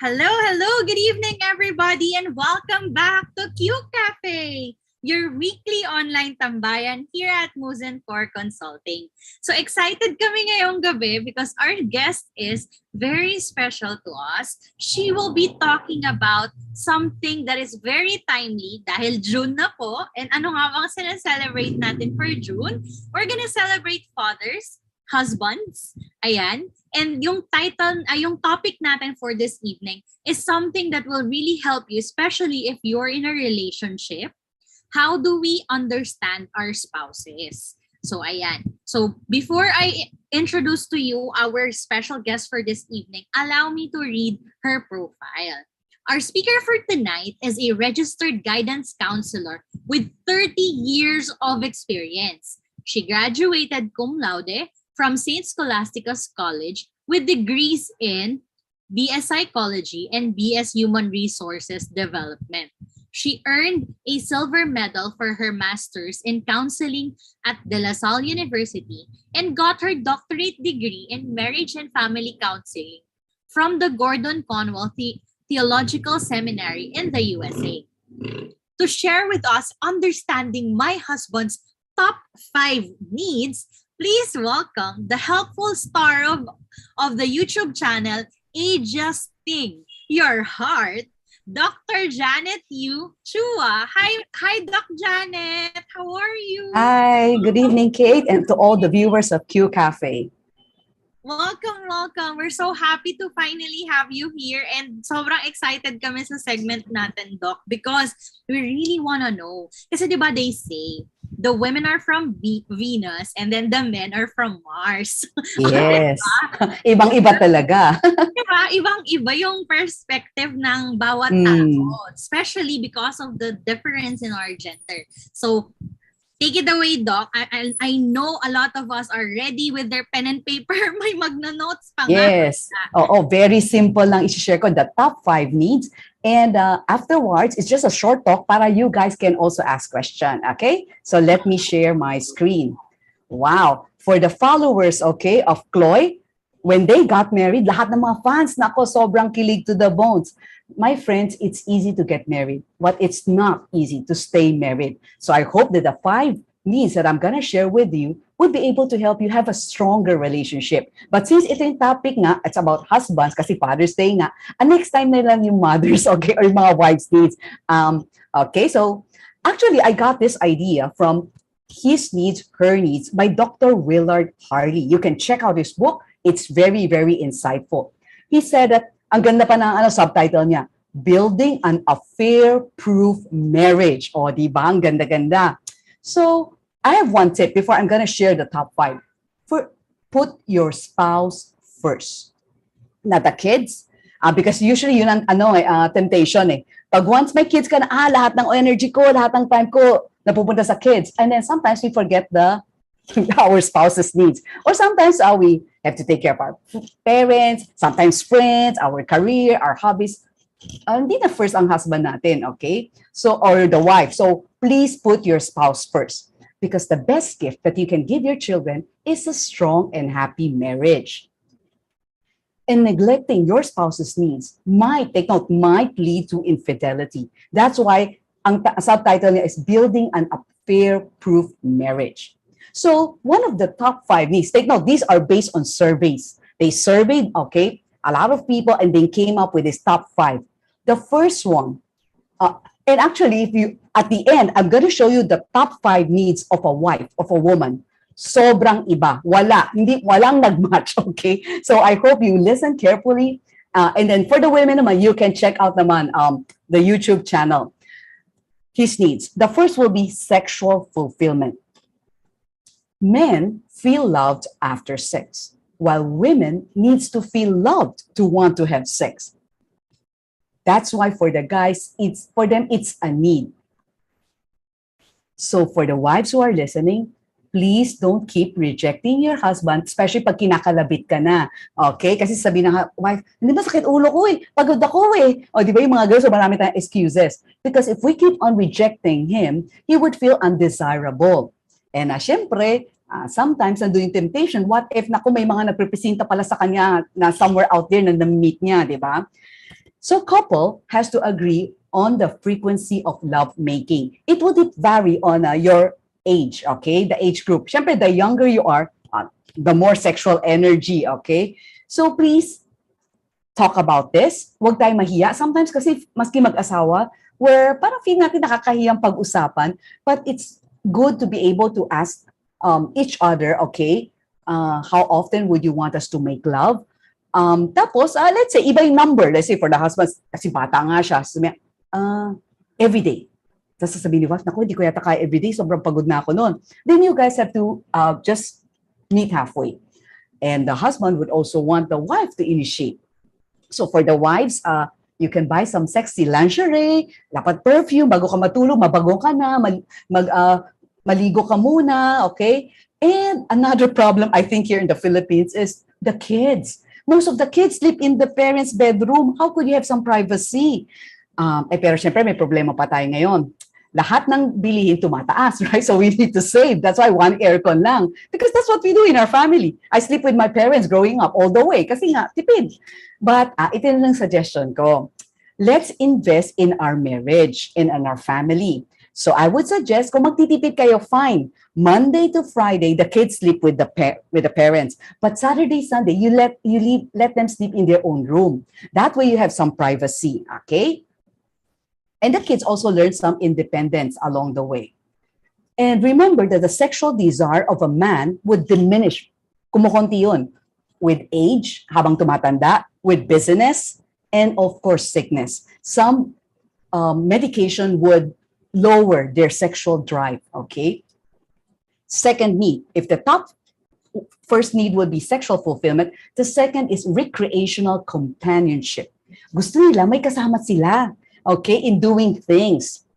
Hello, hello. Good evening, everybody, and welcome back to QCafe, your weekly online tambayan here at Muzen for Consulting. So excited kami ngayong gabi because our guest is very special to us. She will be talking about something that is very timely dahil June na po. And ano nga bang sinaselebrate natin for June? We're gonna celebrate fathers, husbands, ayan. And yung title, yung topic natin for this evening is something that will really help you, especially if you're in a relationship. How do we understand our spouses? So, ayan. So, before I introduce to you our special guest for this evening, allow me to read her profile. Our speaker for tonight is a registered guidance counselor with 30 years of experience. She graduated cum laude from St. Scholastica's College with degrees in BS Psychology and BS Human Resources Development. She earned a silver medal for her master's in counseling at De La Salle University and got her doctorate degree in marriage and family counseling from the Gordon Conwell Theological Seminary in the USA. To share with us understanding my husband's top 5 needs, please welcome the helpful star of the YouTube channel, Adjusting Your Heart, Dr. Jeanette Yu-Chua. Hi, Doc Janet. How are you? Hi, good evening, Kate, and to all the viewers of QCafe. Welcome, welcome. We're so happy to finally have you here and sobrang excited kami sa segment natin, Doc, because we really want to know. Kasi diba they say, the women are from Venus and then the men are from Mars. Yes. Ibang-iba talaga. Diba? Ibang-iba yung perspective ng bawat tao, especially because of the difference in our gender. So, Take it away, Doc. I know a lot of us are ready with their pen and paper. May magno-notes pa nga. Yes. Very simple lang i-share ko the top 5 needs. And afterwards, it's just a short talk para you guys can also ask question. Okay? So let me share my screen. Wow. For the followers, okay, of Chloe, when they got married, lahat ng mga fans, nako, sobrang kilig to the bones. My friends, it's easy to get married, but it's not easy to stay married. So I hope that the 5 needs that I'm gonna share with you would be able to help you have a stronger relationship. But since ito yung topic nga, it's about husbands kasi Father's Day nga, next time na lang yung mothers, okay, or yung mga wives' needs. Okay, so actually, I got this idea from His Needs, Her Needs by Dr. Willard Harley. You can check out his book. It's very, very insightful. He said that, ang ganda pa ng subtitle niya, Building an Affair-Proof Marriage. O, di ba? Ang ganda-ganda. So, I have one tip before I'm gonna share the top 5. Put your spouse first. Not the kids. Because usually yun ang temptation eh. Pag once may kids ka na, lahat ng energy ko, lahat ng time ko, napupunta sa kids. And then sometimes we forget our spouse's needs. Or sometimes we have to take care of our parents, sometimes friends, our career, our hobbies. Hindi na first ang husband natin, okay? So, or the wife. So, please put your spouse first. Because the best gift that you can give your children is a strong and happy marriage. And neglecting your spouse's needs might lead to infidelity. That's why ang subtitle niya is Building an Affair-Proof Marriage. So one of the top 5 needs, take note, these are based on surveys. They surveyed, okay, a lot of people and they came up with this top 5. The first one, and actually, at the end, I'm going to show you the top 5 needs of a wife, of a woman. Sobrang iba. Walang nagmatch, okay? So I hope you listen carefully. And then for the women naman, you can check out naman the YouTube channel. His needs. The first will be sexual fulfillment. Men feel loved after sex, while women needs to feel loved to want to have sex. That's why for the guys, it's a need. So for the wives who are listening, please don't keep rejecting your husband, especially pag kinakalabit ka na. Okay? Kasi sabi ng wife, hindi ba sakit ulo ko eh, pagod ako eh. O di ba yung mga girls, so marami tayong excuses. Because if we keep on rejecting him, he would feel undesirable. And syempre, sometimes nandun yung temptation, what if naku may mga nagrepresenta pala sa kanya na somewhere out there na na-meet niya, di ba? So couple has to agree on the frequency of love making. It would vary on your age, okay? The age group. Syempre, the younger you are, the more sexual energy, okay? So please talk about this. Huwag tayong mahiya. Sometimes kasi maski mag-asawa, where parang feel natin nakakahiyang pag-usapan, but it's good to be able to ask each other, okay, how often would you want us to make love? Tapos, let's say, iba yung number. Let's say, for the husband, kasi bata nga siya, everyday. Tapos sasabihin ni wife, naku, hindi ko yata kaya everyday, sobrang pagod na ako noon. Then you guys have to just meet halfway. And the husband would also want the wife to initiate. So for the wives, you can buy some sexy lingerie, dapat perfume, bago ka matulog, mabago ka na, maligo ka muna, okay? And another problem, I think, here in the Philippines is the kids. Most of the kids sleep in the parents' bedroom. How could you have some privacy? Pero syempre, may problema pa tayo ngayon. Lahat ng bilihin tumataas, right? So we need to save. That's why one aircon lang. Because that's what we do in our family. I sleep with my parents growing up all the way. Kasi nga, tipid. But ito lang suggestion ko. Let's invest in our marriage and in our family. So I would suggest, kung magtitipid kayo, fine. Monday to Friday, the kids sleep with the parents. But Saturday, Sunday, you let them sleep in their own room. That way you have some privacy, okay? And the kids also learn some independence along the way. And remember that the sexual desire of a man would diminish. Kumukunti yun. With age, habang tumatanda, with business, and of course, sickness. Some medication would lower their sexual drive, okay? Second need, if the first need would be sexual fulfillment, the second is recreational companionship. Gusto nila may kasama sila, okay, in doing things.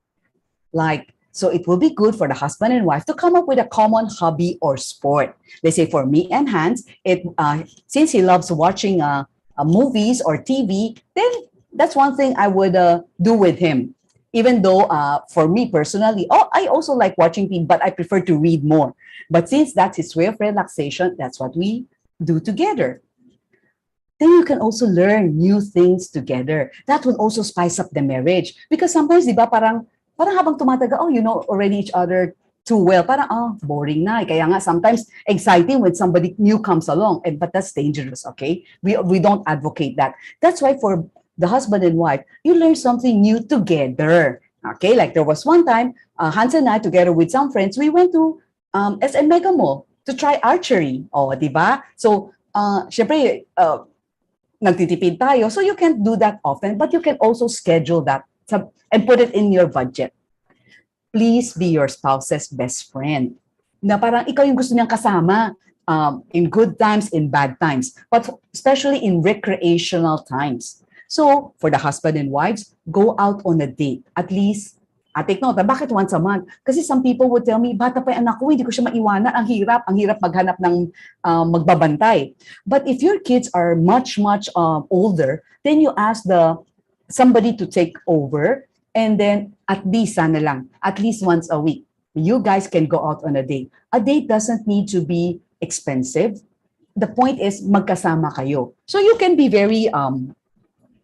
Like So it will be good for the husband and wife to come up with a common hobby or sport. Let's say for me and Hans, since he loves watching movies or TV, then that's one thing I would do with him. Even though for me personally, I also like watching TV, but I prefer to read more. But since that's his way of relaxation, that's what we do together. Then you can also learn new things together. That will also spice up the marriage. Because sometimes, di ba, parang habang tumataga, you know already each other too well. Parang, boring na. Kaya nga, sometimes exciting when somebody new comes along. But that's dangerous, okay? We don't advocate that. That's why for the husband and wife, you learn something new together. Okay, like there was one time, Hans and I, together with some friends, we went to SM Mega Mall to try archery. Di ba? So, syempre, nagtitipid tayo. So you can't do that often, but you can also schedule that and put it in your budget. Please be your spouse's best friend. Na parang ikaw yung gusto niyang kasama in good times, in bad times, but especially in recreational times. So for the husband and wives, go out on a date. At least, take note, bakit once a month? Kasi some people would tell me, bata pa yung anak ko, hindi ko siya maiwanan. Ang hirap maghanap ng magbabantay. But if your kids are much older, then you ask somebody to take over, and then at least once a week, you guys can go out on a date. A date doesn't need to be expensive. The point is magkasama kayo. So you can be very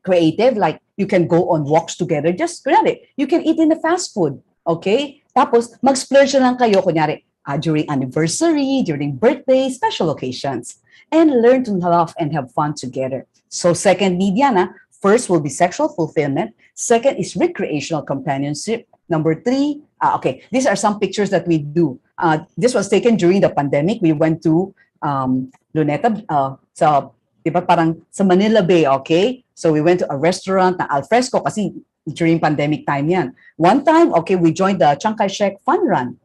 creative, like you can go on walks together. Just kunyari, you can eat in the fast food, okay? Tapos mag-splurge lang kayo kunyari during anniversary, during birthday, special occasions, and learn to love and have fun together. So second need yan, first will be sexual fulfillment. Second is recreational companionship. Number 3, okay, these are some pictures that we do. This was taken during the pandemic. We went to Luneta, diba parang sa Manila Bay, okay? So we went to a restaurant na alfresco kasi during pandemic time yan. One time, okay, we joined the Chiang Kai-shek Fun Run.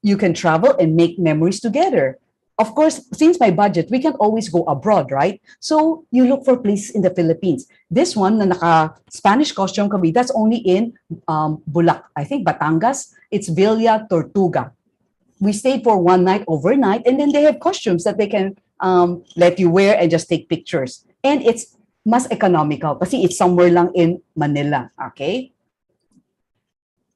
You can travel and make memories together. Of course, since my budget, we can always go abroad, right? So you look for places in the Philippines. This one, na naka-Spanish costume kami, that's only in Bulac, I think, Batangas. It's Villa Tortuga. We stayed for one night, overnight, and then they have costumes that they can let you wear and just take pictures. And it's mas economical kasi it's somewhere lang in Manila, okay?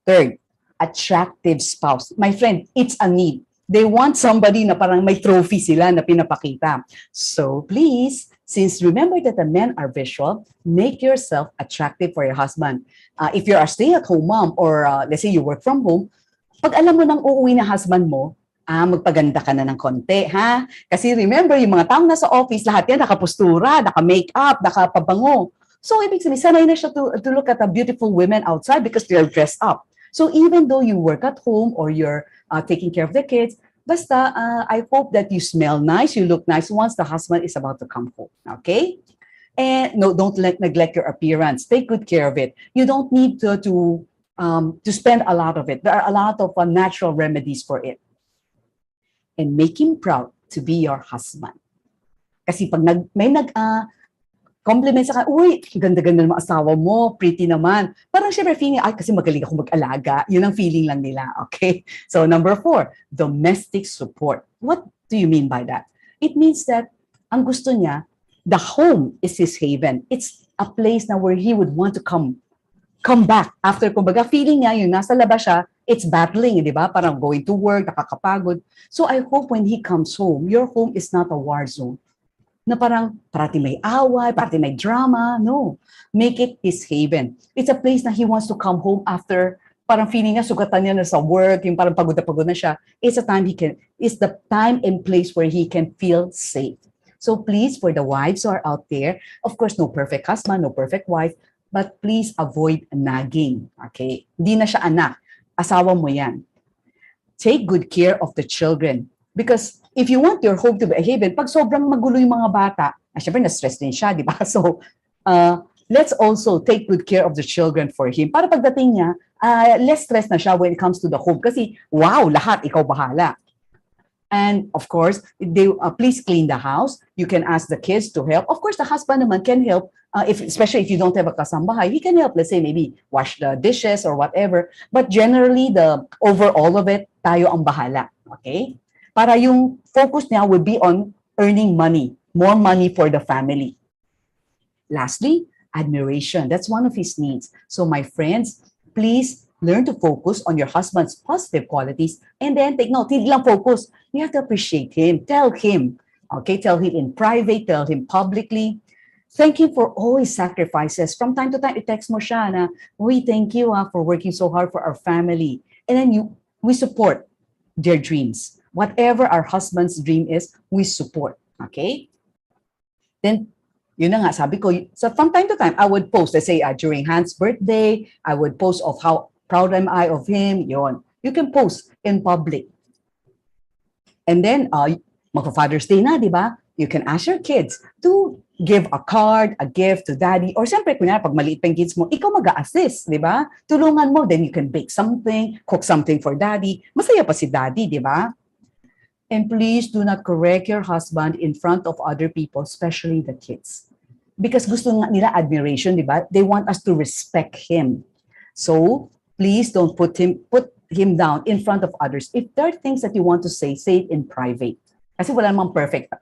Third, attractive spouse. My friend, it's a need. They want somebody na parang may trophy sila na pinapakita. So please, since remember that the men are visual, make yourself attractive for your husband. If you're a stay-at-home mom or let's say you work from home, pag alam mo nang uuwi na husband mo, magpaganda ka na ng konti, ha? Kasi remember, yung mga taong nasa office, lahat yan nakapustura, naka-makeup, nakapabango. So, ibig sabihin, sanay na siya to look at the beautiful women outside because they're dressed up. So, even though you work at home or you're taking care of the kids, basta, I hope that you smell nice, you look nice once the husband is about to come home, okay? And no, don't neglect your appearance. Take good care of it. You don't need to spend a lot of it. There are a lot of natural remedies for it. And make him proud to be your husband. Kasi pag may compliment sa kanya, uy, ganda-ganda ng asawa mo, pretty naman. Parang syempre feeling, kasi magaling ako mag-alaga. Yun ang feeling lang nila, okay? So number 4, domestic support. What do you mean by that? It means that ang gusto niya, the home is his haven. It's a place na where he would want to come back after, kumbaga, feeling niya, yung nasa labas siya, it's battling, di ba? Parang going to work, nakakapagod. So I hope when he comes home, your home is not a war zone. Na parang parati may away, parati may drama. No. Make it his haven. It's a place na he wants to come home after, parang feeling niya, sugatan niya na sa work, yung parang pagod na siya. It's the time and place where he can feel safe. So please, for the wives who are out there, of course, no perfect husband, no perfect wife, but please avoid nagging. Okay? Hindi na siya anak. Asawa mo yan. Take good care of the children. Because if you want your home to be a haven, pag sobrang magulo yung mga bata, syempre na-stress din siya, di ba? So, let's also take good care of the children for him. Para pagdating niya, less stress na siya when it comes to the home. Kasi, wow, lahat, ikaw bahala. And of course, they please clean the house. You can ask the kids to help. Of course, the husband naman can help. If especially if you don't have a kasambahay, he can help. Let's say maybe wash the dishes or whatever. But generally, the overall of it, tayo ang bahala. Okay? Para yung focus niya would be on earning money, more money for the family. Lastly, admiration. That's one of his needs. So my friends, please learn to focus on your husband's positive qualities and then take note. Hindi lang focus. You have to appreciate him. Tell him. Okay, tell him in private, tell him publicly. Thank him for all his sacrifices. From time to time, i-text mo siya na, we thank you for working so hard for our family. And then we support their dreams. Whatever our husband's dream is, we support. Okay? Then, yun na nga, sabi ko, so from time to time, I would post, let's say during Hans' birthday, I would post of how proud am I of him, yun. You can post in public. And then, magpa-Father's Day na, di ba? You can ask your kids to give a card, a gift to daddy, or siyempre, kunyari, pag maliit pa yung kids mo, ikaw mag-a-assist, di ba? Tulungan mo, then you can bake something, cook something for daddy. Masaya pa si daddy, di ba? And please do not correct your husband in front of other people, especially the kids. Because gusto nila admiration, di ba? They want us to respect him. So, please don't put him down in front of others. If there are things that you want to say it in private. Kasi wala namang perfect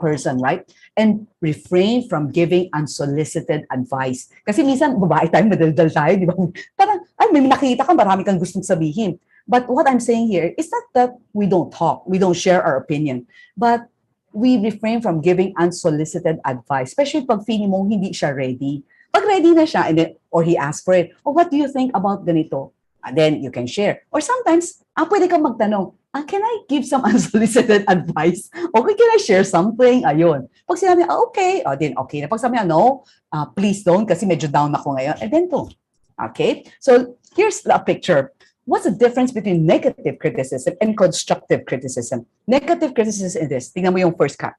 person, right? And refrain from giving unsolicited advice. Kasi minsan, babae tayo, madaldal tayo, di ba? Parang, may nakita ka, marami kang gustong sabihin. But what I'm saying here is not that we don't talk, we don't share our opinion, but we refrain from giving unsolicited advice, especially pag feeling mo hindi siya ready. Pag ready na siya, and then, or he asks for it, oh, what do you think about ganito? And then you can share. Or sometimes, pwede kang magtanong, can I give some unsolicited advice? Okay, can I share something? Ayun. Pag sinabi, okay, then okay na. Pag sabi niya, no, please don't, kasi medyo down ako ngayon. And then to. Okay? So, here's a picture. What's the difference between negative criticism and constructive criticism? Negative criticism is this. Tingnan mo yung first cut.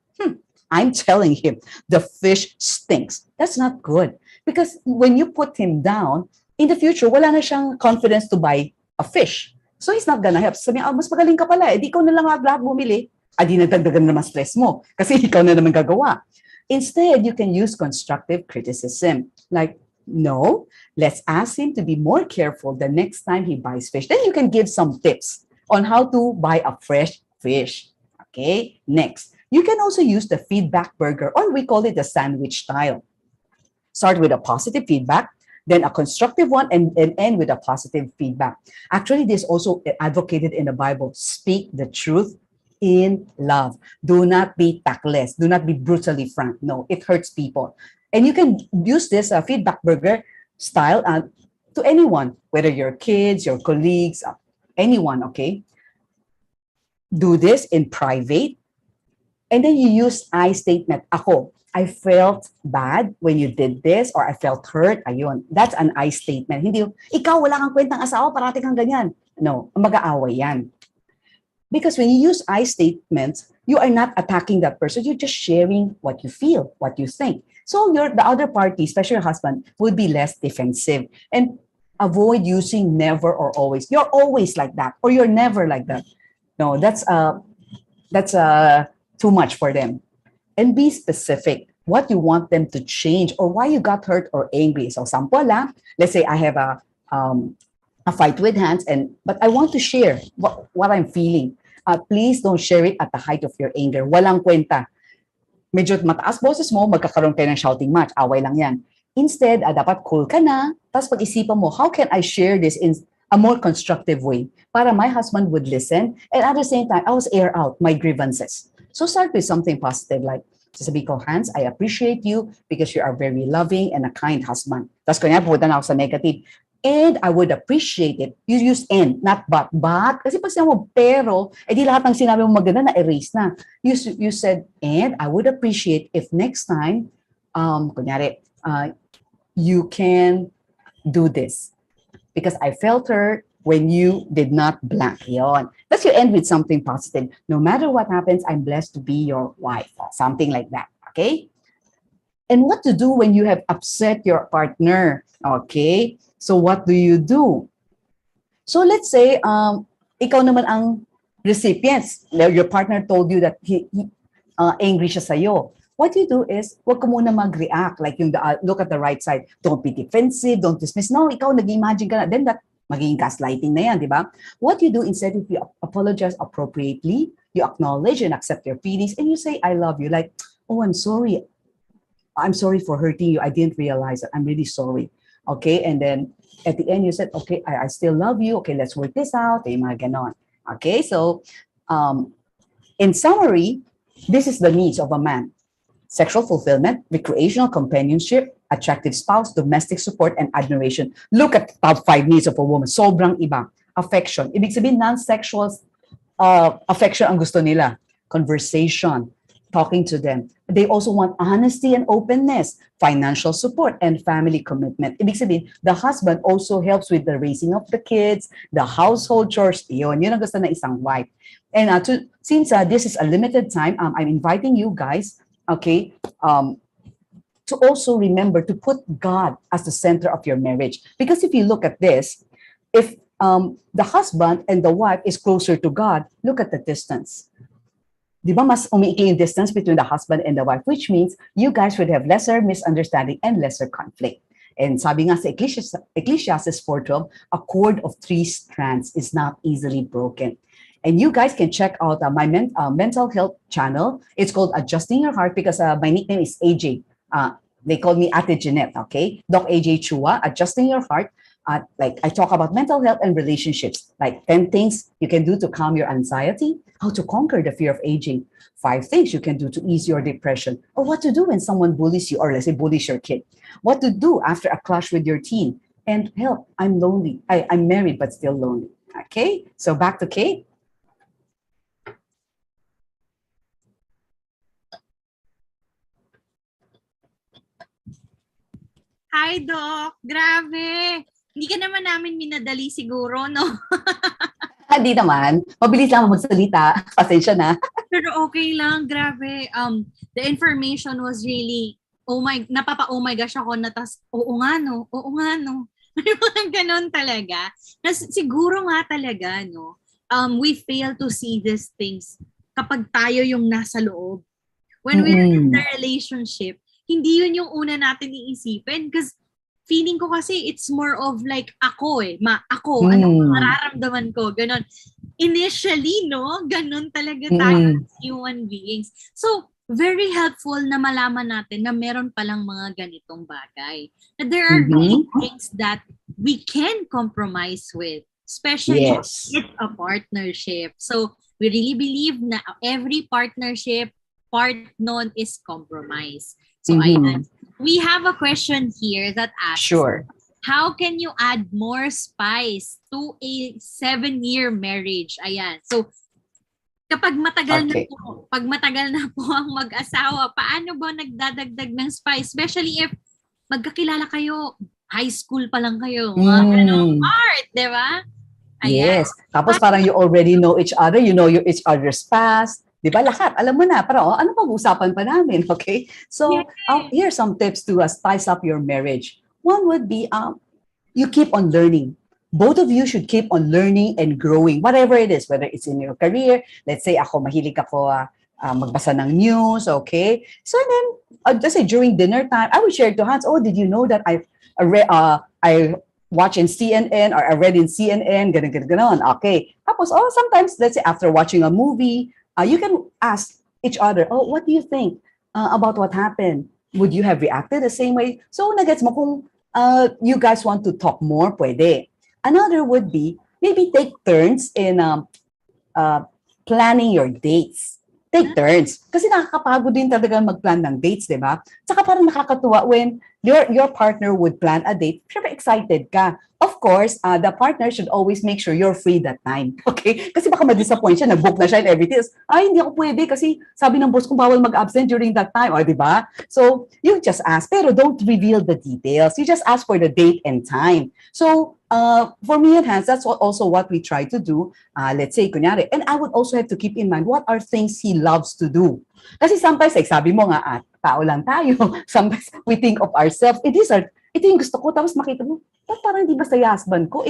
I'm telling him, the fish stinks. That's not good. Because when you put him down, in the future, wala na siyang confidence to buy a fish. So he's not gonna help. Sabi niya, mas magaling ka pala. Di ikaw na lang lahat bumili. Di nadagdagan naman stress mo. Kasi ikaw na naman gagawa. Instead, you can use constructive criticism. Like, no, let's ask him to be more careful the next time he buys fish. Then you can give some tips on how to buy a fresh fish. Okay, next. You can also use the feedback burger, or we call it the sandwich style. Start with a positive feedback, then a constructive one, and end with a positive feedback. Actually, this is also advocated in the Bible. Speak the truth in love. Do not be tactless. Do not be brutally frank. No, it hurts people. And you can use this feedback burger style to anyone, whether your kids, your colleagues, anyone, okay? Do this in private. And then you use I statement. Ako, I felt bad when you did this, or I felt hurt. Ayun. That's an I statement. Hindi, ikaw wala kang kwentang asawa, parati kang ganyan. No, mag-aaway yan. Because when you use I statements, you are not attacking that person. You're just sharing what you feel, what you think. So the other party, especially your husband, would be less defensive. And avoid using never or always. You're always like that, or you're never like that. No, that's too much for them. And be specific what you want them to change or why you got hurt or angry. So, sample let's say I have a fight with Hans, but I want to share what I'm feeling. Please don't share it at the height of your anger. Walang kwenta. Medyo mataas boses mo, magkakaroon kayo ng shouting match. Away lang yan. Instead, dapat cool ka na. Tapos pag-isipan mo, how can I share this in a more constructive way para my husband would listen, and at the same time, I was air out my grievances. So start with something positive like, sasabihin ko, Hans, I appreciate you because you are very loving and a kind husband. Tapos kanya, pupunta na ako sa negative. And I would appreciate it. You use and, not but. But, kasi pag sinabi mo, pero, di lahat ng sinabi mo maganda na erase na. You said, and I would appreciate if next time, kunyari, you can do this. Because I felt hurt when you did not blank. Yon. Let's you end with something positive. No matter what happens, I'm blessed to be your wife. Something like that. Okay? And what to do when you have upset your partner? Okay? So what do you do? So let's say, ikaw naman ang recipients, your partner told you that he angry siya sa'yo. What you do is, wag ka muna mag-react. Like yung look at the right side. Don't be defensive, don't dismiss. No, ikaw nag-imagine ka na. Then that, magiging gaslighting na yan, di ba? What you do instead, if you apologize appropriately, you acknowledge and accept your feelings, and you say, I love you. Like, oh, I'm sorry. I'm sorry for hurting you. I didn't realize it. I'm really sorry. Okay, and then at the end, you said, okay, I still love you. Okay, let's work this out. Yung mga ganon. Okay, so in summary, this is the needs of a man. Sexual fulfillment, recreational companionship, attractive spouse, domestic support, and admiration. Look at top 5 needs of a woman. Sobrang iba. Affection. Ibig sabihin, non-sexual affection ang gusto nila. Conversation, talking to them. They also want honesty and openness, financial support, and family commitment. Ibig sabihin, the husband also helps with the raising of the kids, the household chores. Yun ang gusto na isang wife. And since this is a limited time, I'm inviting you guys, okay, to also remember to put God as the center of your marriage. Because if you look at this, if the husband and the wife is closer to God, look at the distance. Di ba mas umiikli yung distance between the husband and the wife, which means you guys would have lesser misunderstanding and lesser conflict. And sabi nga sa Ecclesiastes 4:12, a cord of 3 strands is not easily broken. And you guys can check out my mental health channel. It's called Adjusting Your Heart because my nickname is AJ. They call me Ate Jeanette, okay? Doc AJ Yu-Chua, Adjusting Your Heart. Like I talk about mental health and relationships, like 10 things you can do to calm your anxiety, how to conquer the fear of aging, 5 things you can do to ease your depression, or what to do when someone bullies you, or let's say bullies your kid, what to do after a clash with your teen, and help, I'm lonely. I'm married but still lonely. Okay, so back to Kate. Hi, Doc. Grabe. Hindi ka naman namin minadali siguro, no? Hindi naman. Mabilis lang magsalita. Pasensya na. Pero okay lang. Grabe. The information was really, oh my gosh ako na tas, oo nga no. May mga ganon talaga. Siguro nga talaga, no? We fail to see these things kapag tayo yung nasa loob. When we're in the relationship, hindi yun yung una natin iisipin because feeling ko kasi it's more of like ako anong mararamdaman ko, ganon. Initially, no, ganon talaga tayo as human beings. So, very helpful na malaman natin na meron palang mga ganitong bagay. Na there are things that we can compromise with, especially if it's a partnership. So, we really believe na every partnership, part nun is compromise. So, we have a question here that asks, how can you add more spice to a 7-year marriage? Ayan. So, kapag matagal na po ang mag-asawa, paano ba nagdadagdag ng spice? Especially if magkakilala kayo, high school pa lang kayo. Art, di ba? Yes. Tapos parang you already know each other, you know each other's past. Di ba? Lahat. Alam mo na. Pero ano pag-usapan pa namin? Okay? So, here are some tips to spice up your marriage. One would be, you keep on learning. Both of you should keep on learning and growing, whatever it is, whether it's in your career. Let's say, mahilig ako magbasa ng news, okay? So then, just say during dinner time, I would share to Hans, oh, did you know that I watch in CNN or I read in CNN, ganon. Okay. Tapos, sometimes, let's say, after watching a movie, you can ask each other, oh, what do you think about what happened? Would you have reacted the same way? So, nagets mo kung you guys want to talk more, pwede. Another would be, maybe take turns in planning your dates. Take turns. Kasi nakakapagod din talaga mag-plan ng dates, di ba? Tsaka parang nakakatuwa when your partner would plan a date, syempre excited ka. Of course, the partner should always make sure you're free that time. Okay? Kasi baka ma-disappoint siya, nag-book na siya and everything. Hindi ako pwede kasi sabi ng boss kong bawal mag-absent during that time. O, di ba? So, you just ask. Pero don't reveal the details. You just ask for the date and time. So, for me and Hans, that's also what we try to do. Let's say, kunyari. And I would also have to keep in mind what are things he loves to do. Kasi sometimes, like sabi mo nga, tao lang tayo. Sometimes we think of ourselves. Ito yung gusto ko. Tapos makita mo, ba't parang hindi basta yung husband ko?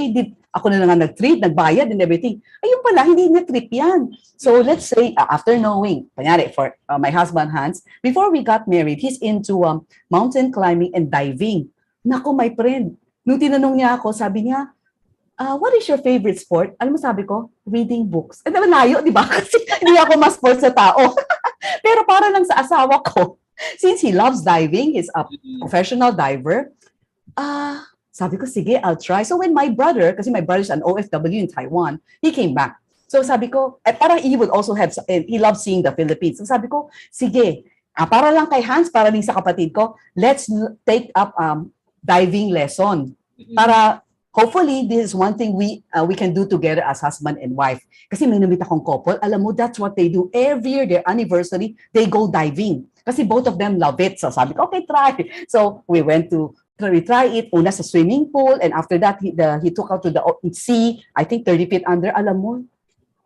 Ako na lang nga nag-treat, nagbayad and everything. Ayun pala, hindi niya trip yan. So let's say, after knowing, kunyari, for my husband Hans, before we got married, he's into mountain climbing and diving. Nako, my friend, nung tinanong niya ako, sabi niya, what is your favorite sport? Alam mo sabi ko, reading books. Eh, naman layo, di ba? Kasi hindi ako mas sports sa tao. Pero para lang sa asawa ko, since he loves diving, he's a professional diver, sabi ko, sige, I'll try. So when my brother, kasi my brother's an OFW in Taiwan, he came back. So sabi ko, parang he would also have, he loves seeing the Philippines. So sabi ko, sige, para lang kay Hans, para din sa kapatid ko, let's take up diving lesson. Para hopefully, this is one thing we can do together as husband and wife. Kasi may namit akong couple, alam mo, that's what they do. Every year, their anniversary, they go diving. Kasi both of them love it. So sabi ko, okay, try. So we try it, una sa swimming pool, and after that, he took out to the sea, I think 30 feet under, alam mo.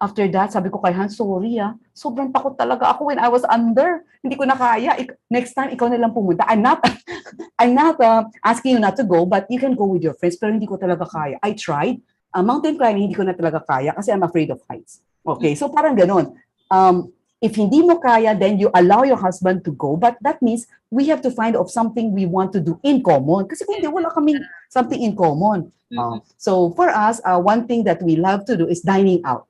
After that, sabi ko kay Hans, sorry sobrang takot talaga ako when I was under. Hindi ko na kaya. Next time, ikaw na lang pumunta. I'm not asking you not to go, but you can go with your friends, pero hindi ko talaga kaya. I tried. Mountain climbing, hindi ko na talaga kaya kasi I'm afraid of heights. Okay, so parang ganun. If hindi mo kaya, then you allow your husband to go, but that means we have to find of something we want to do in common. Kasi kung hindi, wala kaming something in common. So for us, one thing that we love to do is dining out.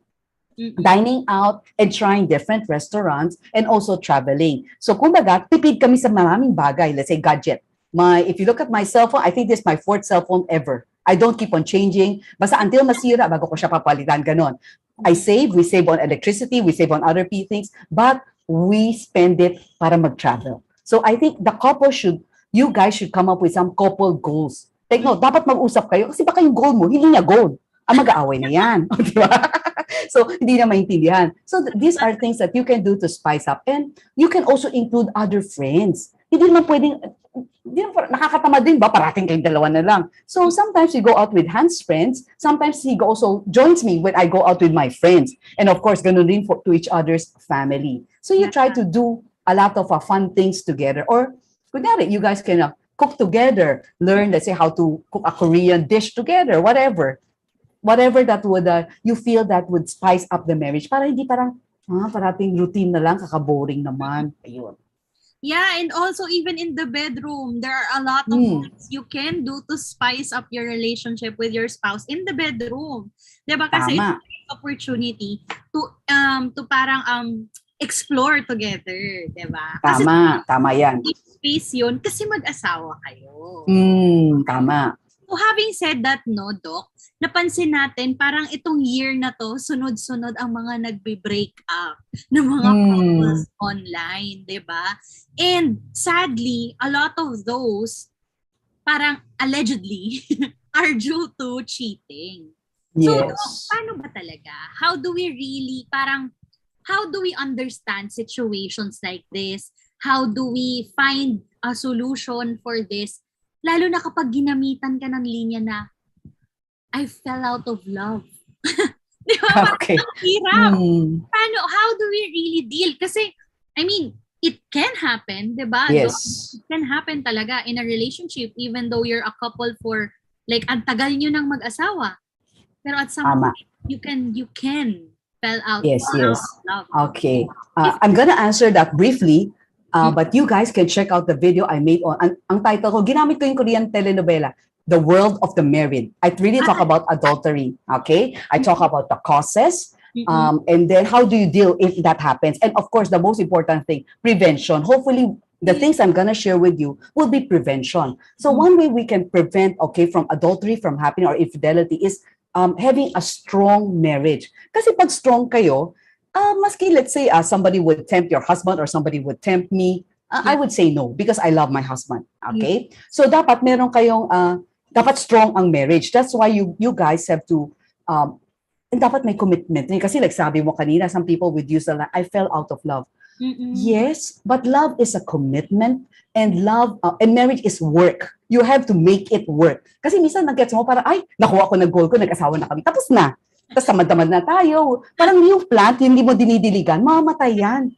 Dining out and trying different restaurants and also traveling. So kumbaga, tipid kami sa maraming bagay. Let's say gadget. If you look at my cell phone, I think this is my 4th cell phone ever. I don't keep on changing. Basta until masira, bago ko siya papalitan, ganon. We save on electricity, we save on other things, but we spend it para mag-travel. So I think you guys should come up with some couple goals. Take note, dapat mag-usap kayo kasi baka yung goal mo, hindi niya goal. Mag-aaway na yan. Di ba? So, hindi na maintindihan. So, these are things that you can do to spice up. And you can also include other friends. Hindi naman pwedeng, nakakatamad din ba? Parating kayong dalawa na lang. So, sometimes we go out with Hans' friends. Sometimes he also joins me when I go out with my friends. And of course, ganun din to each other's family. So, you try to do a lot of fun things together. Or, kunyari, you guys can cook together. Learn, let's say, how to cook a Korean dish together. Whatever that would, you feel that would spice up the marriage. Para hindi parang, parating routine na lang, kaka-boring naman. Ayun. Yeah, and also even in the bedroom, there are a lot of things you can do to spice up your relationship with your spouse in the bedroom. Diba? Kasi it's an opportunity to parang explore together, diba? Kasi tama yan. Space yun kasi mag-asawa kayo. Tama. So having said that, no, Doc, napansin natin parang itong year na to, sunod-sunod ang mga nagbe-break up ng mga couples online, di ba? And sadly, a lot of those parang allegedly are due to cheating. Yes. So, Doc, paano ba talaga? How do we understand situations like this? How do we find a solution for this? Lalo na kapag ginamitan ka ng linya na, I fell out of love. Di ba? Okay. Hirap. How do we really deal? Kasi, I mean, it can happen, di ba? Yes. It can happen talaga in a relationship even though you're a couple for, like, ang tagal nyo ng mag-asawa. Pero at some point, you can fell out of love. Okay. I'm gonna answer that briefly. But you guys can check out the video I made on, ang title ko, ginamit ko yung Korean telenovela, The World of the Married. I really talk about adultery, okay? I talk about the causes, and then how do you deal if that happens? And of course, the most important thing, prevention. Hopefully, the things I'm gonna share with you will be prevention. So one way we can prevent, from adultery, from happening or infidelity is having a strong marriage. Kasi pag strong kayo, maski let's say somebody would tempt your husband or somebody would tempt me, I would say no because I love my husband. Okay? So dapat meron kayong dapat strong ang marriage. That's why you guys have to and dapat may commitment. Kasi like sabi mo kanina, some people would use the line, I fell out of love. Yes, but love is a commitment and love and marriage is work. You have to make it work. Kasi minsan nag-gets mo para nakuha ko na goal ko, nag-asawa na kami. Tapos na. Tapos tamad-tamad na tayo. Parang yung plant, hindi mo dinidiligan, mamamatay yan.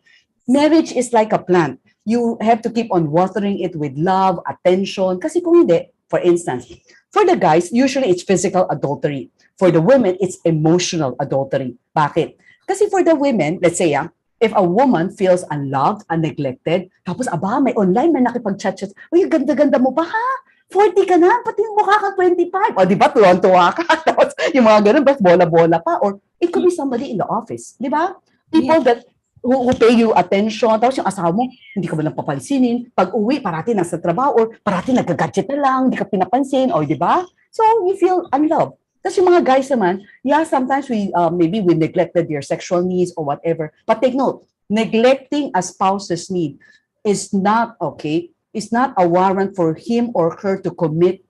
Marriage is like a plant. You have to keep on watering it with love, attention. Kasi kung hindi, For instance, for the guys, usually it's physical adultery. For the women, it's emotional adultery. Bakit? Kasi for the women, let's say, if a woman feels unloved, unneglected, tapos may online, may nakipag-chat-chat, uy, ganda-ganda mo pa ha? 40 ka na, pati mukha ka 25. O, di ba, tuwan-tuwa ka. Tapos, yung mga ganun, bas bola-bola pa. Or it could be somebody in the office. Di ba? People that who pay you attention, tapos yung asawa mo, hindi ka ba lang papansinin, pag uwi, parati nasa trabaho, or parati nagka-gadget na lang, hindi ka pinapansin, o di ba? So, you feel unloved. Tapos yung mga guys naman, yeah, sometimes maybe we neglected their sexual needs or whatever. But take note, neglecting a spouse's need is not okay. It's not a warrant for him or her to commit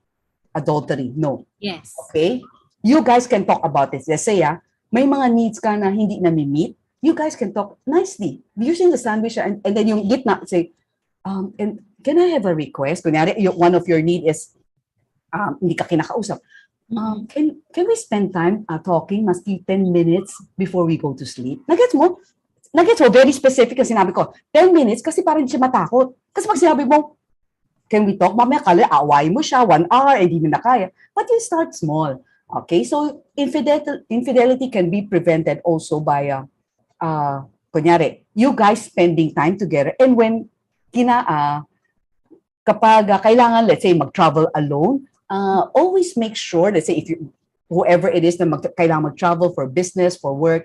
adultery. No. Yes. Okay? You guys can talk about this. Let's say, may mga needs ka na hindi na-meet. You guys can talk nicely using the sandwich and then yung gitna say, and can I have a request? Kunyari, one of your need is hindi ka kinakausap. Can we spend time talking, maski 10 minutes before we go to sleep? Nagets mo? Very specific ang sinabi ko. 10 minutes kasi parang siya matakot. Kasi pag sinabi mo, can we talk? Mamaya kala, away mo siya, 1 hour, hindi mo na kaya. But you start small. Okay? So, infidelity can be prevented also by kunyari, you guys spending time together and when kapag kailangan, let's say, mag-travel alone, always make sure, let's say, if you, whoever it is na kailangan mag-travel for business, for work,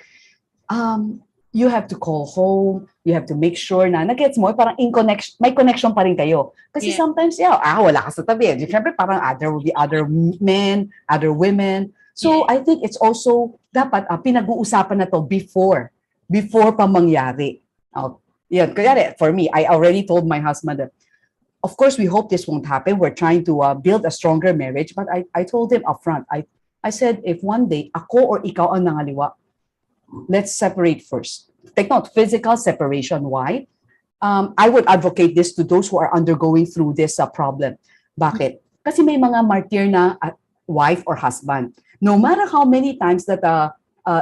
you have to call home, you have to make sure na nagets mo, parang may connection pa rin kayo. Kasi sometimes, wala ka sa tabi. Siyempre, parang will be other men, other women. So, I think it's also, dapat pinag-uusapan na to before pa mangyari. Kaya for me, I already told my husband that, of course, we hope this won't happen. We're trying to build a stronger marriage. But I told him upfront, I said, if one day, ako or ikaw ang nangaliwa, let's separate first. Take note, physical separation. Why? I would advocate this to those who are undergoing through this problem. Bakit? Kasi may mga martyr na wife or husband. No matter how many times that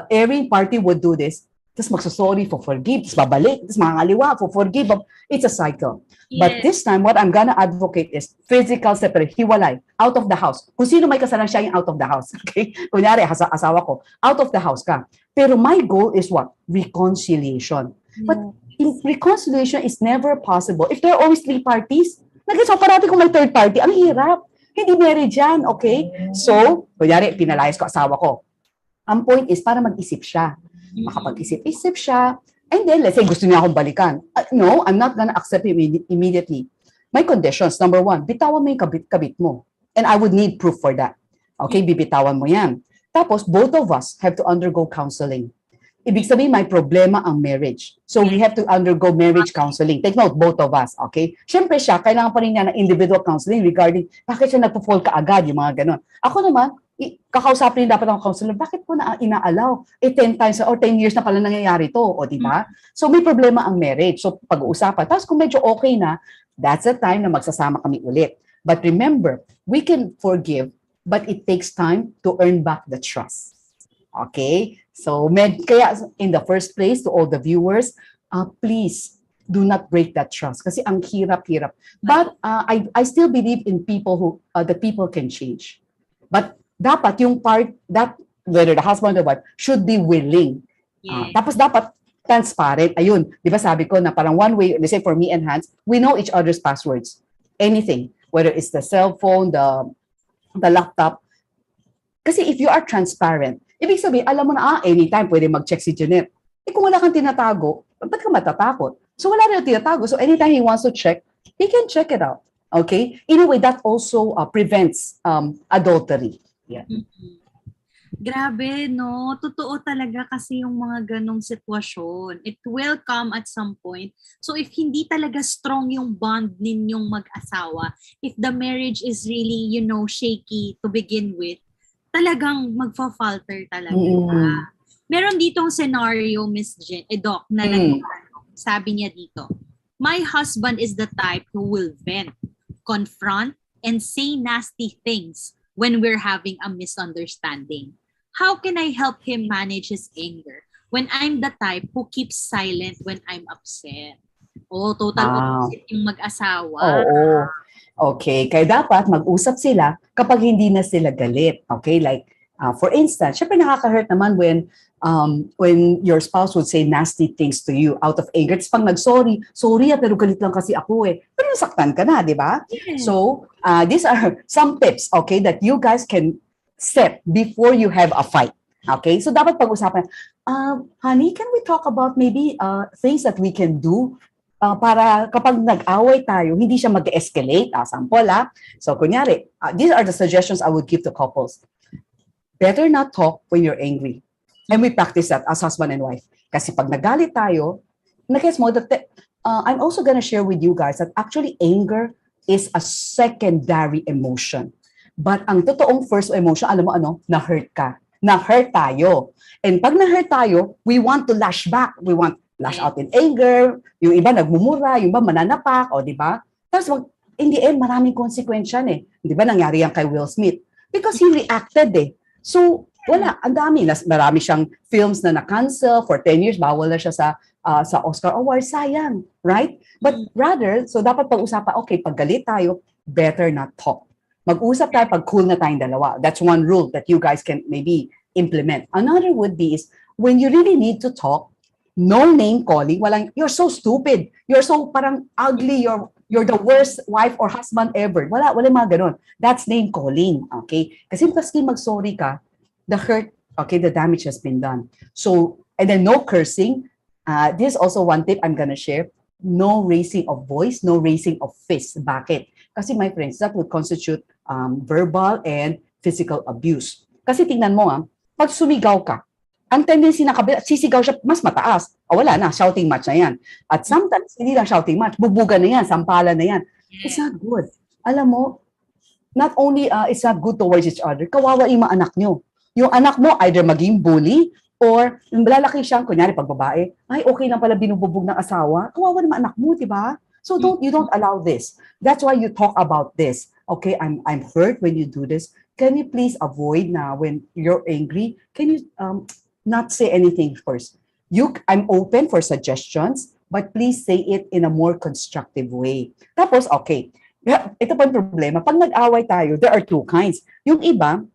every party would do this, tapos magsasorry for forgive, tapos babalik, tapos mangaliwa for forgive. It's a cycle. Yes. But this time, what I'm gonna advocate is physical separation, hiwalay, out of the house. Kung sino may kasalanan siya yung out of the house. Okay? Kunyari, asawa ko, out of the house ka. Pero my goal is what? Reconciliation. But reconciliation is never possible if there are always 3 parties. Nag-so parati kung may third party, ang hirap. Hindi marriage yan, okay? So, kunyari, pinalayas ko asawa ko. Ang point is para mag-isip siya. Makapag-isip-isip siya. And then, let's say, gusto niya akong balikan. No, I'm not gonna accept him immediately. My conditions, number 1, bitawan mo yung kabit mo. And I would need proof for that. Okay, bibitawan mo yan. Tapos, both of us have to undergo counseling. Ibig sabihin, may problema ang marriage. So, we have to undergo marriage counseling. Take note, both of us, okay? Siyempre siya, kailangan pa rin niya ng individual counseling regarding bakit siya nagpo-fall ka agad, yung mga ganon. Ako naman, kakausapin din dapat ang counselor, bakit ko na inaalaw? 10 times or 10 years na pala nangyayari to, o di ba? So may problema ang marriage. So pag-uusapan. Tapos kung medyo okay na, that's the time na magsasama kami ulit. But remember, we can forgive, but it takes time to earn back the trust. Okay? So kaya in the first place, to all the viewers, please do not break that trust. Kasi ang hirap-hirap. But I still believe in people who, the people can change. But dapat yung part that whether the husband or wife should be willing. Tapos dapat transparent. Ayun, di ba sabi ko na parang one way, let's say for me and Hans, we know each other's passwords. Anything, whether it's the cell phone, the laptop. Kasi if you are transparent, ibig sabihin, alam mo na, anytime pwede mag-check si Jeanette. Kung wala kang tinatago, ba't ka matatakot? So wala rin tinatago. So anytime he wants to check, he can check it out. Okay? In a way, that also prevents adultery. Yeah. Grabe, no? Totoo talaga kasi yung mga ganong sitwasyon. It will come at some point. So if hindi talaga strong yung bond ninyong mag-asawa, if the marriage is really, shaky to begin with, talagang magfa-falter talaga. Meron ditong scenario, Miss Doc, na sabi niya dito, my husband is the type who will vent, confront, and say nasty things when we're having a misunderstanding. How can I help him manage his anger when I'm the type who keeps silent when I'm upset? Oh, total opposite yung mag-asawa. Oo. Okay, kaya dapat mag-usap sila kapag hindi na sila galit. Okay, like for instance, syempre nakaka-hurt naman when your spouse would say nasty things to you out of anger. Tapos pag nag-sorry, sorry pero galit lang kasi ako eh. Pero nasaktan ka na, di ba? Yes. So, these are some tips, okay, that you guys can set before you have a fight. Okay, so dapat pag-usapan, honey, can we talk about maybe things that we can do para kapag nag-away tayo, hindi siya mag-escalate. Sample, So, kunyari, these are the suggestions I would give to couples. Better not talk when you're angry. And we practice that as husband and wife. Kasi pag nagalit tayo, nag-guess mo that I'm also gonna share with you guys that actually anger is a secondary emotion. But ang totoong first emotion, alam mo ano? Na-hurt ka. Na-hurt tayo. And pag na-hurt tayo, we want to lash back. We want lash out in anger. Yung iba nagmumura, yung iba mananapak, o di ba? Tapos in the end, maraming consequence yan eh. Di ba nangyari yan kay Will Smith? Because he reacted eh. So, wala, ang dami. Marami siyang films na na-cancel for 10 years, bawal na siya sa Oscar Award, sayang, right? But rather, so dapat pag-usapan, okay, pag galit tayo, better not talk. Mag-usap tayo pag cool na tayong dalawa. That's one rule that you guys can maybe implement. Another would be is, when you really need to talk, no name calling, walang, you're so stupid, you're so parang ugly, you're the worst wife or husband ever. Wala mga ganun. That's name calling, okay? Kasi paski mag-sorry ka, the hurt, okay, the damage has been done. So, and then no cursing. This is also one tip I'm gonna share. No raising of voice, no raising of fist. Bakit? Kasi my friends, that would constitute verbal and physical abuse. Kasi tingnan mo pag sumigaw ka, ang tendency na kabila, sisigaw siya mas mataas. Wala na, shouting match na yan. At sometimes, hindi lang shouting match, bubugan na yan, sampalan na yan. It's not good. Alam mo, not only it's not good towards each other, kawawa yung mga anak nyo. Yung anak mo, either maging bully, or lalaki siyang, kunyari pag babae, ay okay lang pala binububog ng asawa, kawawa naman anak mo, di ba? So you don't allow this. That's why you talk about this. Okay, I'm hurt when you do this. Can you please avoid now when you're angry? Can you not say anything first? I'm open for suggestions, but please say it in a more constructive way. Tapos, okay, ito pa yung problema. Pag nag-away tayo, there are two kinds. Yung iba,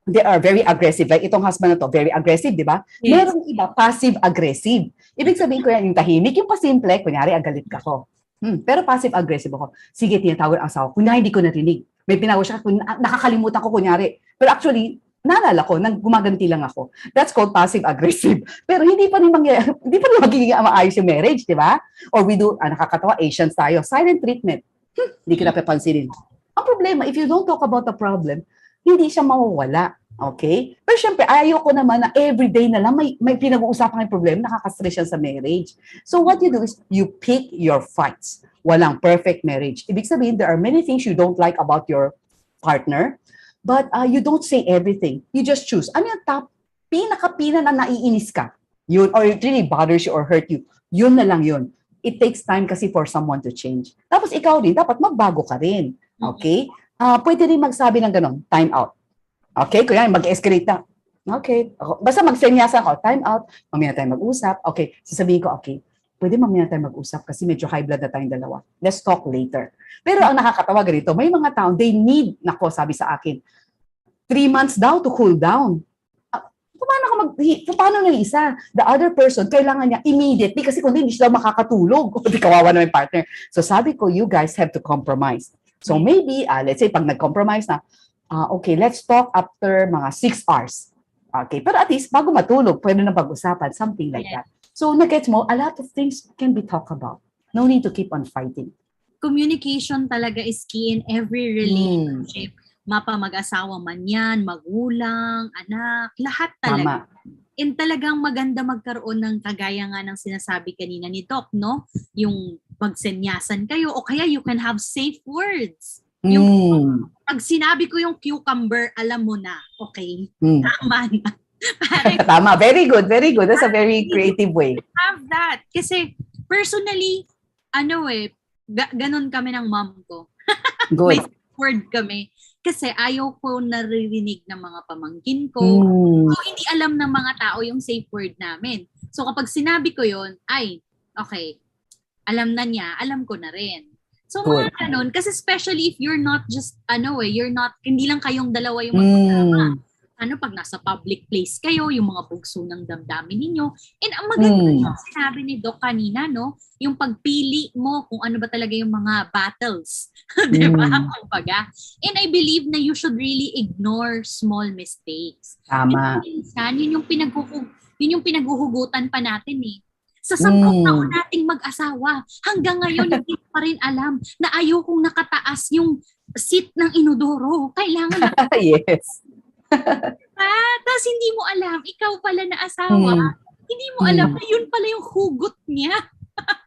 they are very aggressive. Like itong husband na to, very aggressive, di ba? Yes. Merong iba, passive-aggressive. Ibig sabihin ko yan, yung tahimik, yung pasimple, kunyari, agalit ka ko. Pero passive-aggressive ako. Sige, tinatawag ang asawa. Kunyari, hindi ko narinig. May pinawag siya, nakakalimutan ko, kunyari. Pero actually, naalala ko, gumaganti lang ako. That's called passive-aggressive. Pero hindi pa rin magiging maayos yung marriage, di ba? Or we do, nakakatawa, Asians tayo, silent treatment. Hindi ka napapansinin. Ang problema, if you don't talk about the problem, hindi siya mawawala. Okay? Pero syempre, ayaw ko naman na everyday na lang may pinag-uusapan yung problema, nakaka-stress yan sa marriage. So what you do is, you pick your fights. Walang perfect marriage. Ibig sabihin, there are many things you don't like about your partner, but you don't say everything. You just choose. Ano yung pinaka-pina na naiinis ka? Yun, or it really bothers you or hurt you. Yun na lang yun. It takes time kasi for someone to change. Tapos ikaw din, dapat magbago ka rin. Okay? Pwede rin magsabi ng ganun, time out. Okay? Kaya mag-escalate na. Okay. Basta magsenyasan ako, time out, mamaya tayo mag-usap. Okay. Sasabihin ko, okay, pwede mamaya tayo mag-usap kasi medyo high blood na tayong dalawa. Let's talk later. Pero ang nakakatawa ganito, may mga tao, they need, sabi sa akin, 3 months daw to cool down. Paano na isa? The other person, kailangan niya immediately kasi kung hindi siya makakatulog. O di kawawa na yung partner. So sabi ko, you guys have to compromise. So maybe, let's say, pag nag-compromise na, okay, let's talk after mga 6 hours. Okay, pero at least, bago matulog, pwede na pag-usapan, something like that. So, nag-gets mo, a lot of things can be talked about. No need to keep on fighting. Communication talaga is key in every relationship. Mapa mag-asawa man yan, magulang, anak, lahat talaga. And talagang maganda magkaroon ng kagaya nga ng sinasabi kanina ni Doc, no? Yung pagsenyasan kayo o kaya you can have safe words. Yung pag sinabi ko yung cucumber, alam mo na, okay? Tama na. Tama, very good, very good. That's a very creative way. Have that. Kasi personally, ganon kami ng mom ko. Good. May word kami. Kasi ayaw ko naririnig ng mga pamangkin ko. So, hindi alam ng mga tao yung safe word namin. So, kapag sinabi ko yon, ay, okay, alam na niya, alam ko na rin. So Good. mga ganun, kasi especially if you're not just, hindi lang kayong dalawa yung Mm. pag nasa public place kayo, yung mga bugso ng damdamin ninyo. And ang maganda yung sinabi ni Doc kanina, no? Yung pagpili mo kung ano ba talaga yung mga battles. Di ba? Kumbaga. And I believe na you should really ignore small mistakes. Tama. Minsan, yun yung pinaghuhugutan pa natin eh. Sa 10 taon nating mag-asawa, hanggang ngayon hindi pa rin alam na ayokong nakataas yung seat ng inodoro. Kailangan Yes. Tapos hindi mo alam, ikaw pala na asawa, hindi mo alam na yun pala yung hugot niya.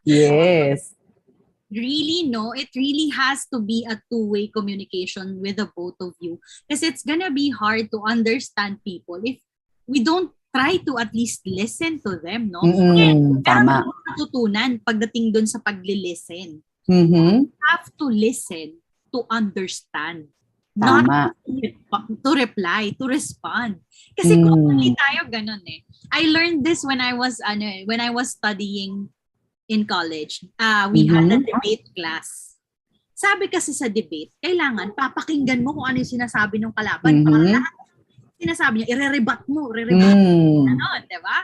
Yes. Really, no? It really has to be a two-way communication with the both of you. Kasi it's gonna be hard to understand people if we don't try to at least listen to them, no? Tama. Pero natutunan pagdating dun sa pagli-listen. Mm-hmm. You have to listen to understand. Tama. Not to reply, to respond. Kasi commonly tayo ganun eh. I learned this when I was studying in college. We had a debate class. Sabi kasi sa debate, kailangan papakinggan mo kung ano yung sinasabi ng kalaban. Para lahat sinasabi niya, i-rebat mo. Ganon, diba?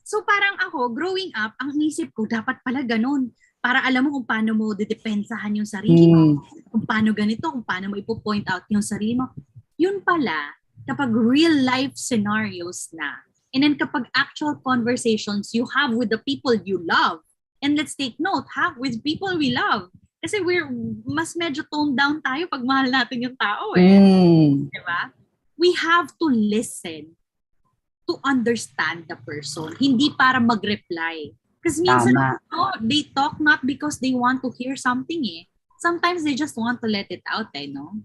So parang ako, growing up, ang isip ko, dapat pala ganun. Para alam mo kung paano mo didepensahan yung sarili mo. Kung paano ganito, kung paano mo ipo-point out yung sarili mo. Yun pala, kapag real life scenarios na, and then kapag actual conversations you have with the people you love, and let's take note, with people we love. Kasi mas medyo toned down tayo pag mahal natin yung tao eh. Diba? We have to listen to understand the person, hindi para mag-reply. Kasi minsan, they talk not because they want to hear something eh. Sometimes they just want to let it out eh, no?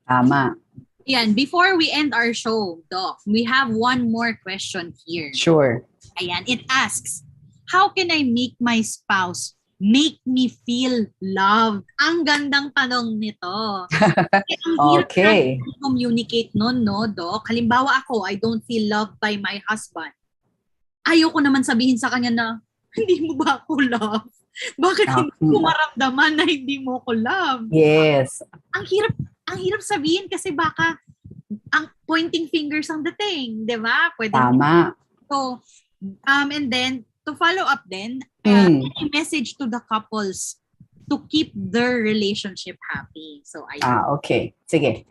Tama. Ayan, before we end our show, Doc, we have one more question here. Sure. Ayan, it asks, how can I make my spouse make me feel loved? Ang gandang tanong nito. Okay. Communicate nun, no, Doc? Halimbawa ako, I don't feel loved by my husband. Ayoko naman sabihin sa kanya na, hindi mo ba ako love? Bakit hindi ko maramdaman na hindi mo ko love? Yes. Ang hirap sabihin kasi baka ang pointing fingers ang dating, di ba? Tama. So, and then, to follow up then, any message to the couples to keep their relationship happy. So, okay. Sige.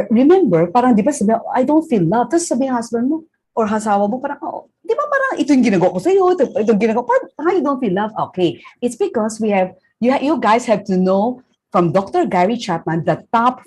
Remember, parang di ba sabi, I don't feel love. Tapos sabi ng husband mo, or hasawa mo, parang, di ba parang ito yung ginagawa ko sa'yo, ito yung ginagawa ko, parang you don't feel love. Okay. It's because you guys have to know from Dr. Gary Chapman, the 5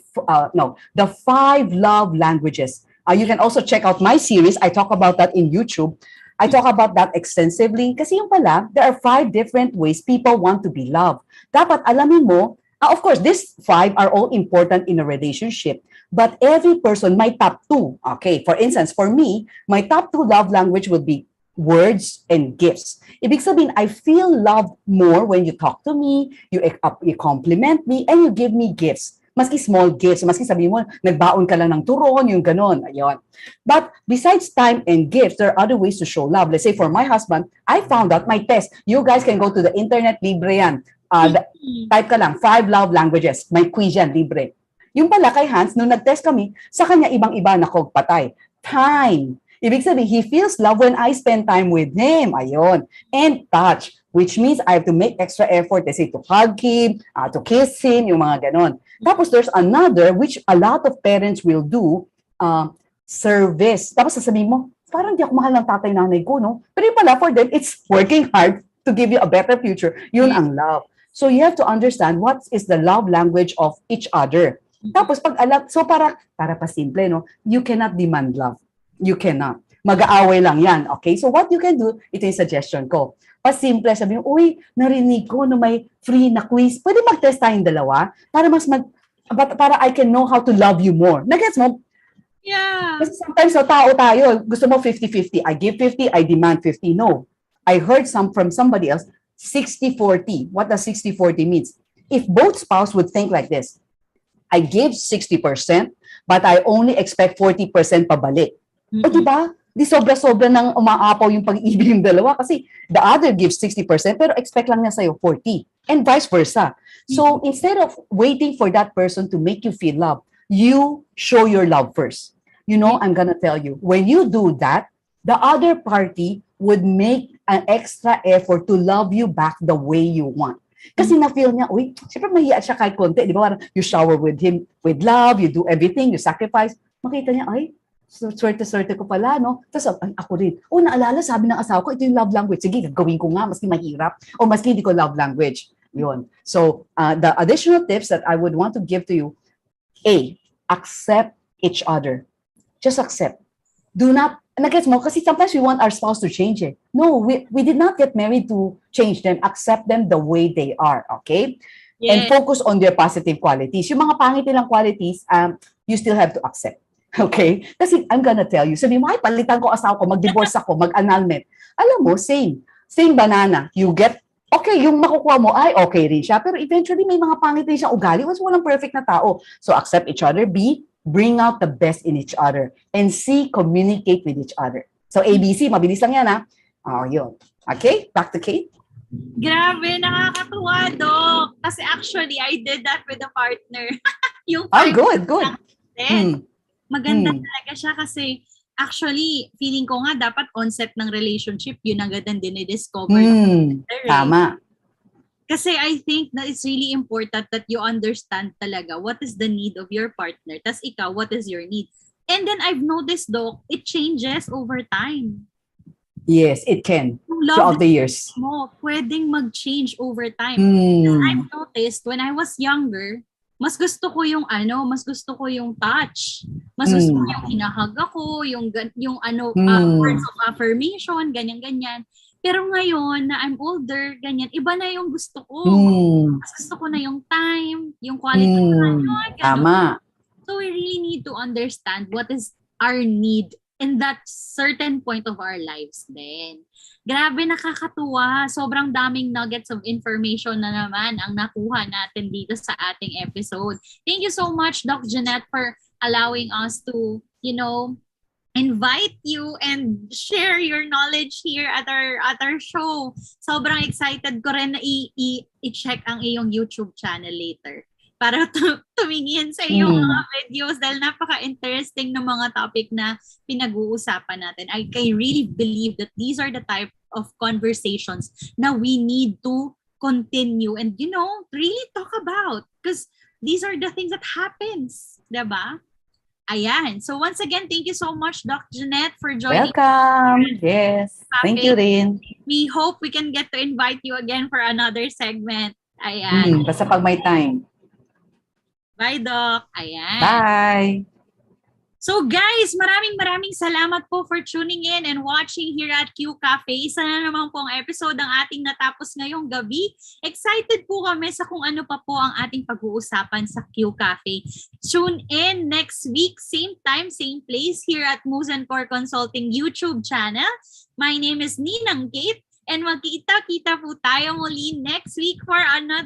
love languages. You can also check out my series. I talk about that in YouTube. I talk about that extensively. Kasi yung pala, there are 5 different ways people want to be loved. Dapat alamin mo, of course, these 5 are all important in a relationship. But every person, my top 2, okay, for instance, for me, my top 2 love language would be words and gifts. Ibig sabihin, I feel loved more when you talk to me, you compliment me, and you give me gifts. Maski small gifts, maski sabihin mo, nagbaon ka lang ng turon, yung ganon, ayun. But besides time and gifts, there are other ways to show love. Let's say for my husband, I found out my test. You guys can go to the internet, libre yan. Type ka lang, 5 love languages. May quiz yan, libre. Yung pala kay Hans, nung nag-test kami, sa kanya ibang-iba na patay. Time. Ibig sabihin, he feels love when I spend time with him. Ayun. And touch, which means I have to make extra effort, let's say, to hug him, to kiss him, yung mga ganon. Tapos there's another, which a lot of parents will do, service. Tapos sasabihin mo, parang di ako mahal ng tatay-nanay ko, no? Pero yung pala, for them, it's working hard to give you a better future. Yun ang love. So you have to understand what is the love language of each other. Tapos pag alam, so para pa simple, no? You cannot demand love. You cannot. Mag-aaway lang yan, okay? So what you can do, ito yung suggestion ko. Pasimple, sabi mo, uy, narinig ko na may free na quiz. Pwede mag-test tayong dalawa para para I can know how to love you more. Nagets mo? Yeah. Kasi sometimes sa tao tayo, gusto mo 50-50. I give 50, I demand 50. No. I heard from somebody else, 60-40. What does 60-40 means? If both spouse would think like this, I give 60%, but I only expect 40% pabalik. O diba? Di sobra-sobra nang umaapaw yung pag-ibig yung dalawa kasi the other gives 60% pero expect lang niya sa'yo 40 and vice versa. So instead of waiting for that person to make you feel love, you show your love first. You know, I'm gonna tell you, when you do that, the other party would make an extra effort to love you back the way you want. Kasi na-feel niya, uy, siyempre mahiya siya kahit konti. Di ba? You shower with him with love, you do everything, you sacrifice. Makita niya, ay, swerte-swerte ko pala, no? Tapos, ako rin. Naalala, sabi ng asawa ko, ito yung love language. Sige, gagawin ko nga, maski mahirap, o maski hindi ko love language. Yun. So, the additional tips that I would want to give to you, A, accept each other. Just accept. Do not, nag-gets mo, kasi sometimes we want our spouse to change it. No, we did not get married to change them. Accept them the way they are, okay? Yes. And focus on their positive qualities. Yung mga pangit nilang qualities, you still have to accept. Okay? Kasi I'm gonna tell you, sabi mo, ay, palitan ko asawa ko, mag-divorce ako, mag-annulment. Alam mo, same. Same banana. You get, okay, yung makukuha mo, ay, okay rin siya. Pero eventually, may mga pangit rin siya ugali. Walang perfect na tao. So, accept each other. B, bring out the best in each other. And C, communicate with each other. So, ABC, mabilis lang yan, ha? Yun. Okay? Back to Kate. Grabe, nakakatuwa, Doc. Kasi actually, I did that with a partner. Yung good. Maganda talaga siya kasi actually, feeling ko nga dapat onset ng relationship, yun agad ang dinidiscover. Tama. Kasi I think that it's really important that you understand talaga what is the need of your partner. Tas ikaw, what is your need? And then I've noticed, Doc, it changes over time. Yes, it can. Throughout the years. Pwedeng mag-change over time. I've noticed when I was younger, mas gusto ko yung touch. Mas gusto ko yung hinahag ako, yung words of affirmation, ganyan-ganyan. Pero ngayon, na I'm older, ganyan, iba na yung gusto ko. Mas gusto ko na yung time, yung quality time. Tama. So we really need to understand what is our need in that certain point of our lives then. Grabe, nakakatuwa. Sobrang daming nuggets of information na naman ang nakuha natin dito sa ating episode. Thank you so much, Doc Jeanette, for allowing us to, invite you and share your knowledge here at our show. Sobrang excited ko rin na i-check ang iyong YouTube channel later para tumingin sa iyong mga videos dahil napaka-interesting ng mga topic na pinag-uusapan natin. I really believe that these are the type of conversations na we need to continue and, really talk about because these are the things that happens. Diba? Ayan. So once again, thank you so much, Doc Jeanette, for joining. Welcome. Yes. Thank you rin. We hope we can get to invite you again for another segment. Ayan. Basta pag may time. Bye, Doc. Ayan. Bye. So guys, maraming salamat po for tuning in and watching here at QCafe. Isa na naman po ang episode ang ating natapos ngayong gabi. Excited po kami sa kung ano pa po ang ating pag-uusapan sa QCafe. Tune in next week, same time, same place here at Muzen Core Consulting YouTube channel. My name is Ninang Kate and magkita-kita po tayo muli next week for another